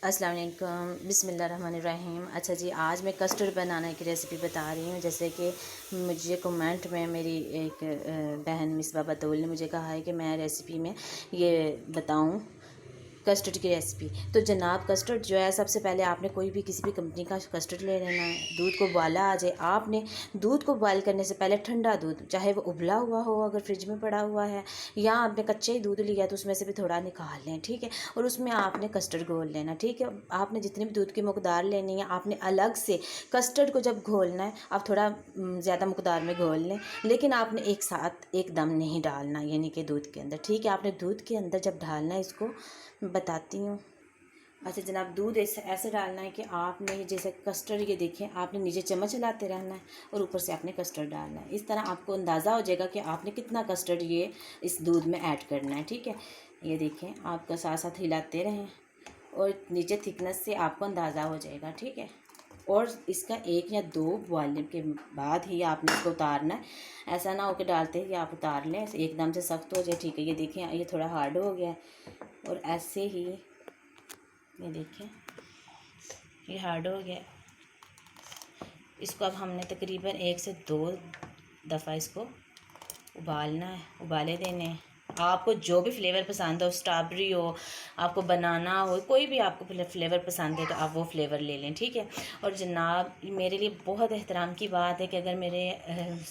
अस्सलाम वालेकुम, बिस्मिल्लाहिर्रहमानिर्रहीम। अच्छा जी, आज मैं कस्टर्ड बनाने की रेसिपी बता रही हूँ। जैसे कि मुझे कमेंट में मेरी एक बहन मिसबा बतूल ने मुझे कहा है कि मैं रेसिपी में ये बताऊँ कस्टर्ड की रेसिपी। तो जनाब, कस्टर्ड जो है, सबसे पहले आपने कोई भी किसी भी कंपनी का कस्टर्ड ले लेना है। दूध को उबाला आ जाए, आपने दूध को बॉयल करने से पहले ठंडा दूध, चाहे वो उबला हुआ हो अगर फ्रिज में पड़ा हुआ है, या आपने कच्चे ही दूध लिया तो उसमें से भी थोड़ा निकाल लें, ठीक है। और उसमें आपने कस्टर्ड घोल लेना, ठीक है। आपने जितनी भी दूध की मकदार लेनी है, आपने अलग से कस्टर्ड को जब घोलना है, आप थोड़ा ज़्यादा मकदार में घोल लें, लेकिन आपने एक साथ एकदम नहीं डालना, यानी कि दूध के अंदर, ठीक है। आपने दूध के अंदर जब डालना है, इसको बताती हूँ। अच्छा जनाब, दूध ऐसे डालना है कि आपने जैसे कस्टर्ड, ये देखें, आपने नीचे चम्मच हिलाते रहना है और ऊपर से आपने कस्टर्ड डालना है। इस तरह आपको अंदाज़ा हो जाएगा कि आपने कितना कस्टर्ड ये इस दूध में ऐड करना है, ठीक है। ये देखें, आपका साथ साथ हिलाते रहें और नीचे थिकनेस से आपको अंदाज़ा हो जाएगा, ठीक है। और इसका 1 या 2 बॉइलिंग के बाद ही आपने इसको उतारना है। ऐसा ना हो कि डालते ही आप उतार लें, एकदम से सख्त हो जाए, ठीक है। ये देखें, ये थोड़ा हार्ड हो गया है और ऐसे ही ये देखें, ये हार्ड हो गया। इसको अब हमने तकरीबन 1 से 2 दफ़ा इसको उबालना है, उबाले देने हैं। आपको जो भी फ्लेवर पसंद हो, स्ट्रॉबेरी हो, आपको बनाना हो, कोई भी आपको फ्लेवर पसंद है तो आप वो फ्लेवर ले लें, ठीक है। और जनाब, मेरे लिए बहुत एहतराम की बात है कि अगर मेरे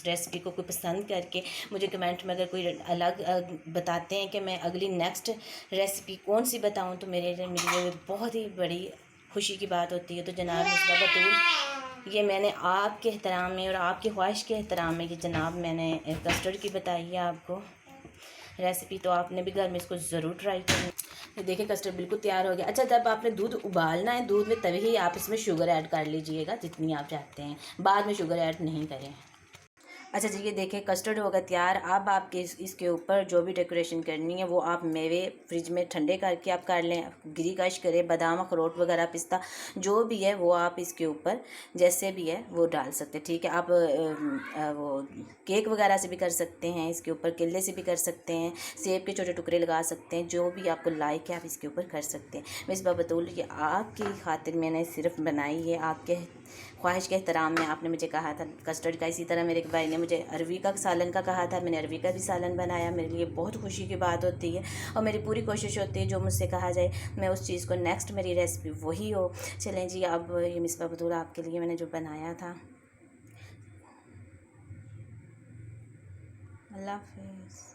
रेसिपी को कोई पसंद करके मुझे कमेंट में अगर कोई अलग बताते हैं कि मैं अगली नेक्स्ट रेसिपी कौन सी बताऊं, तो मेरे लिए बहुत ही बड़ी खुशी की बात होती है। तो जनाब मिसबा बतूल, ये मैंने आपके एहतराम में और आपकी ख्वाहिश के एहतराम में कि जनाब मैंने कस्टर्ड की बताई है आपको रेसिपी, तो आपने भी घर में इसको ज़रूर ट्राई करना। ये देखिए, कस्टर्ड बिल्कुल तैयार हो गया। अच्छा, जब आपने दूध उबालना है, दूध में तभी ही आप इसमें शुगर ऐड कर लीजिएगा जितनी आप चाहते हैं, बाद में शुगर ऐड नहीं करें। अच्छा जी, ये देखें, कस्टर्ड होगा तैयार। अब आपके इसके ऊपर जो भी डेकोरेशन करनी है वो आप मेवे फ्रिज में ठंडे करके आप कर लें। गिरी कश करें, बादाम, अखरोट वगैरह, पिस्ता, जो भी है वो आप इसके ऊपर जैसे भी है वो डाल सकते हैं, ठीक है। आप वो केक वगैरह से भी कर सकते हैं, इसके ऊपर केले से भी कर सकते हैं, सेब के छोटे टुकड़े लगा सकते हैं, जो भी आपको लाइक है आप इसके ऊपर कर सकते हैं। मिसबा बतूल, ये आपकी खातिर मैंने सिर्फ बनाई है, आपके ख्वाहिश के एहतराम में। आपने मुझे कहा था कस्टर्ड का, इसी तरह मेरे एक भाई ने मुझे अरवी का सालन का कहा था, मैंने अरवी का भी सालन बनाया। मेरे लिए बहुत खुशी की बात होती है और मेरी पूरी कोशिश होती है जो मुझसे कहा जाए मैं उस चीज़ को नेक्स्ट मेरी रेसिपी वही हो। चलें जी, अब ये मिसबा बतूल आपके लिए मैंने जो बनाया था। अल्लाह हाफिज़।